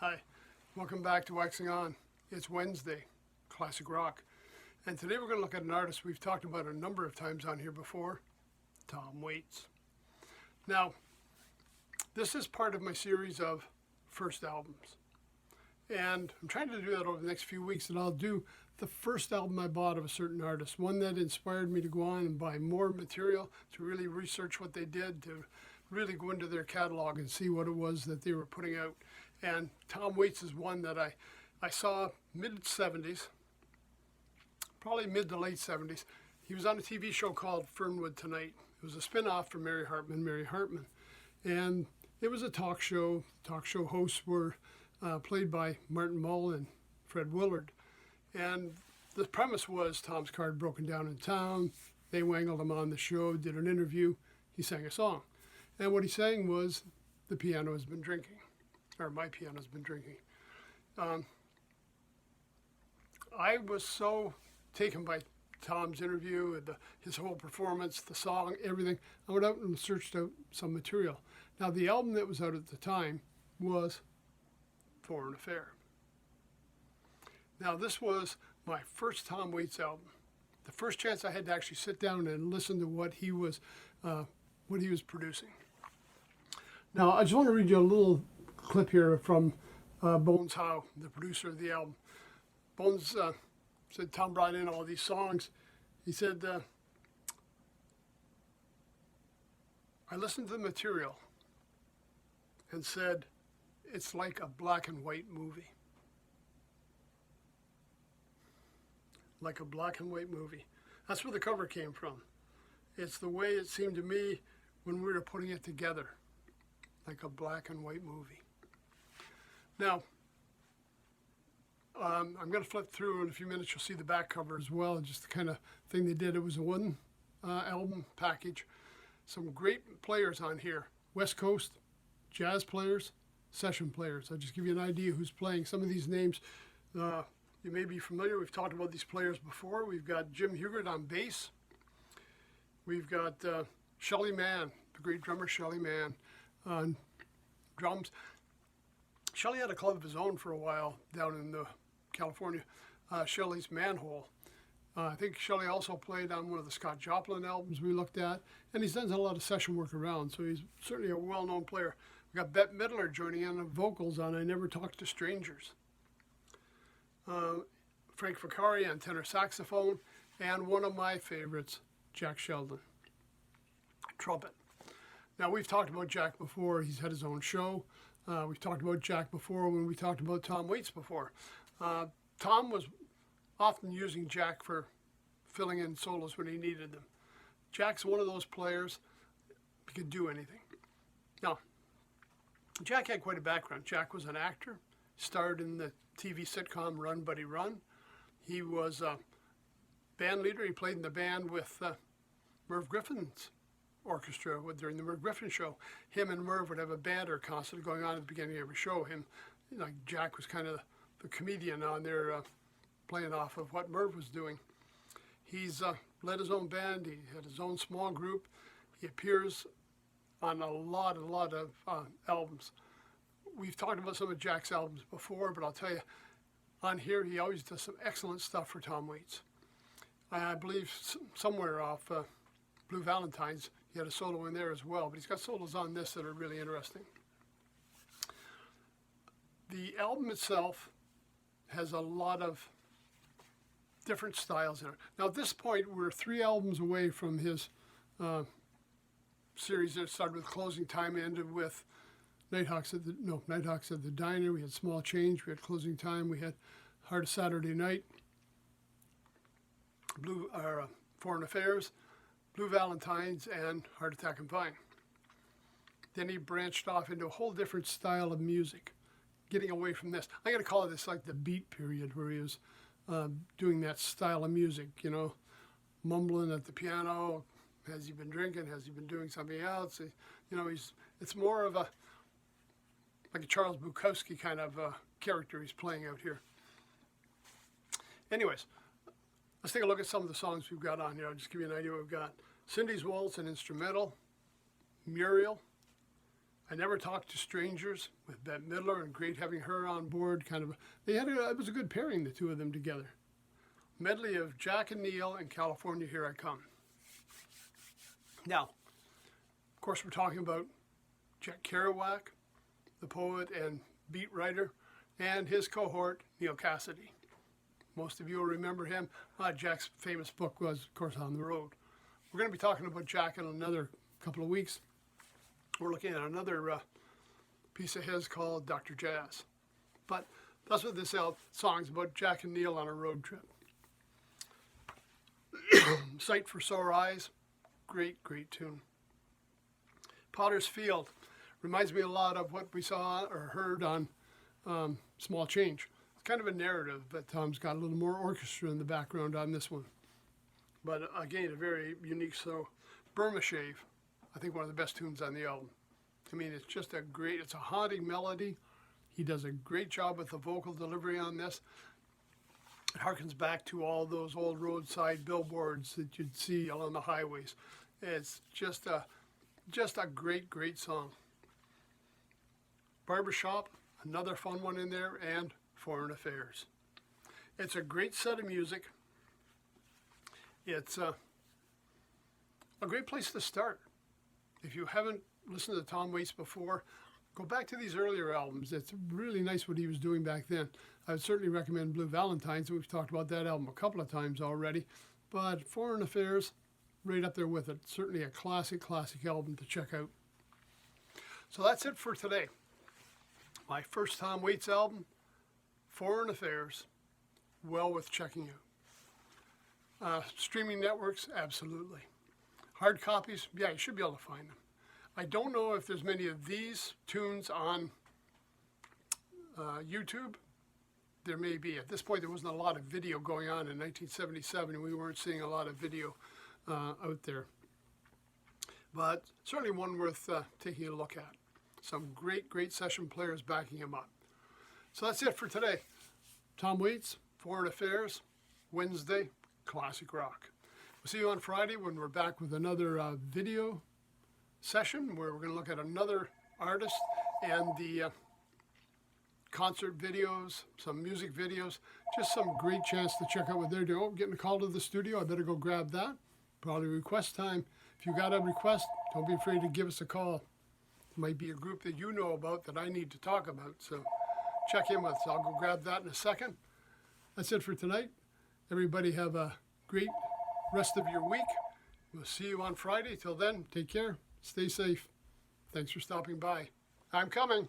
Hi, welcome back to Waxing On. It's Wednesday, Classic Rock. And today we're going to look at an artist we've talked about a number of times on here before, Tom Waits. Now, this is part of my series of first albums. And I'm trying to do that over the next few weeks, and I'll do the first album I bought of a certain artist, one that inspired me to go on and buy more material, to really research what they did, to really go into their catalog and see what it was that they were putting out. And Tom Waits is one that I saw mid-70s, probably mid to late 70s. He was on a TV show called Fernwood Tonight. It was a spin-off from Mary Hartman. And it was a talk show. Talk show hosts were played by Martin Mull and Fred Willard. And the premise was Tom's car had broken down in town. They wangled him on the show, did an interview. He sang a song. And what he sang was, "The piano has been drinking," or "My piano's been drinking." I was so taken by Tom's interview, and his whole performance, the song, everything. I went out and searched out some material. Now, the album that was out at the time was Foreign Affair. Now, this was my first Tom Waits album. The first chance I had to actually sit down and listen to what he was producing. Now, I just want to read you a little clip here from Bones Howe, the producer of the album. Bones said Tom brought in all these songs. He said, I listened to the material and said, it's like a black and white movie. Like a black and white movie. That's where the cover came from. It's the way it seemed to me when we were putting it together. Like a black and white movie. Now, I'm going to flip through in a few minutes. You'll see the back cover as well, just the kind of thing they did. It was a one album package. Some great players on here. West Coast, jazz players, session players. I'll just give you an idea who's playing. Some of these names you may be familiar. We've talked about these players before. We've got Jim Hugert on bass. We've got Shelly Manne, the great drummer Shelly Manne, on drums. Shelly had a club of his own for a while down in California, Shelly's Manhole. I think Shelly also played on one of the Scott Joplin albums we looked at, and he's done a lot of session work around, so he's certainly a well-known player. We got Bette Midler joining in on vocals on I Never Talk to Strangers. Frank Ficcari on tenor saxophone, and one of my favorites, Jack Sheldon, trumpet. Now, we've talked about Jack before. He's had his own show. We've talked about Jack before when we talked about Tom Waits before. Tom was often using Jack for filling in solos when he needed them. Jack's one of those players who could do anything. Now, Jack had quite a background. Jack was an actor, starred in the TV sitcom Run Buddy Run. He was a band leader. He played in the band with Merv Griffin's orchestra during the Merv Griffin show. Him and Merv would have a banter constantly going on at the beginning of every show. Jack was kind of the comedian on there, playing off of what Merv was doing. He's led his own band. He had his own small group. He appears on a lot of albums. We've talked about some of Jack's albums before, but I'll tell you, on here he always does some excellent stuff for Tom Waits. I believe somewhere off Blue Valentines, he had a solo in there as well, but he's got solos on this that are really interesting. The album itself has a lot of different styles in it. Now, at this point, we're 3 albums away from his series that started with Closing Time, ended with Nighthawks at the Diner. We had Small Change. We had Closing Time. We had Heart of Saturday Night, Foreign Affairs, Blue Valentines, and Heart Attack and Vine. Then he branched off into a whole different style of music, getting away from this. I'm going to call this like the beat period, where he was doing that style of music, mumbling at the piano. Has he been drinking? Has he been doing something else? It's more of like a Charles Bukowski kind of character he's playing out here. Anyways, let's take a look at some of the songs we've got on here. I'll just give you an idea what we've got. Cindy's Waltz, an instrumental. Muriel, I Never Talk to Strangers with Bette Midler, and great having her on board. It was a good pairing, the two of them together. Medley of Jack and Neil and California Here I Come. Now, of course, we're talking about Jack Kerouac, the poet and beat writer, and his cohort, Neal Cassady. Most of you will remember him. Jack's famous book was, of course, On the Road. We're going to be talking about Jack in another couple of weeks. We're looking at another piece of his called Dr. Jazz. But that's what this song's about, Jack and Neil on a road trip. Sight for Sore Eyes, great, great tune. Potter's Field reminds me a lot of what we saw or heard on Small Change. It's kind of a narrative, but Tom's got a little more orchestra in the background on this one. But again, a very unique song. Burma Shave, I think one of the best tunes on the album. I mean, it's just it's a haunting melody. He does a great job with the vocal delivery on this. It harkens back to all those old roadside billboards that you'd see along the highways. It's just a great, great song. Barbershop, another fun one in there, and Foreign Affairs. It's a great set of music. It's a great place to start. If you haven't listened to Tom Waits before, go back to these earlier albums. It's really nice what he was doing back then. I would certainly recommend Blue Valentines, and we've talked about that album a couple of times already. But Foreign Affairs, right up there with it. Certainly a classic, classic album to check out. So that's it for today. My first Tom Waits album, Foreign Affairs, well worth checking out. Streaming networks, absolutely. Hard copies, yeah, you should be able to find them. I don't know if there's many of these tunes on YouTube. There may be. At this point, there wasn't a lot of video going on in 1977. We weren't seeing a lot of video out there. But certainly one worth taking a look at. Some great, great session players backing him up. So that's it for today. Tom Waits, Foreign Affairs, Wednesday, Classic Rock. We'll see you on Friday when we're back with another video session where we're going to look at another artist and the concert videos, some music videos, just some great chance to check out what they're doing. Oh, getting a call to the studio. I better go grab that. Probably request time. If you got a request, don't be afraid to give us a call. It might be a group that you know about that I need to talk about. So check in with us. I'll go grab that in a second. That's it for tonight. Everybody have a great rest of your week. We'll see you on Friday. Till then, take care. Stay safe. Thanks for stopping by. I'm coming.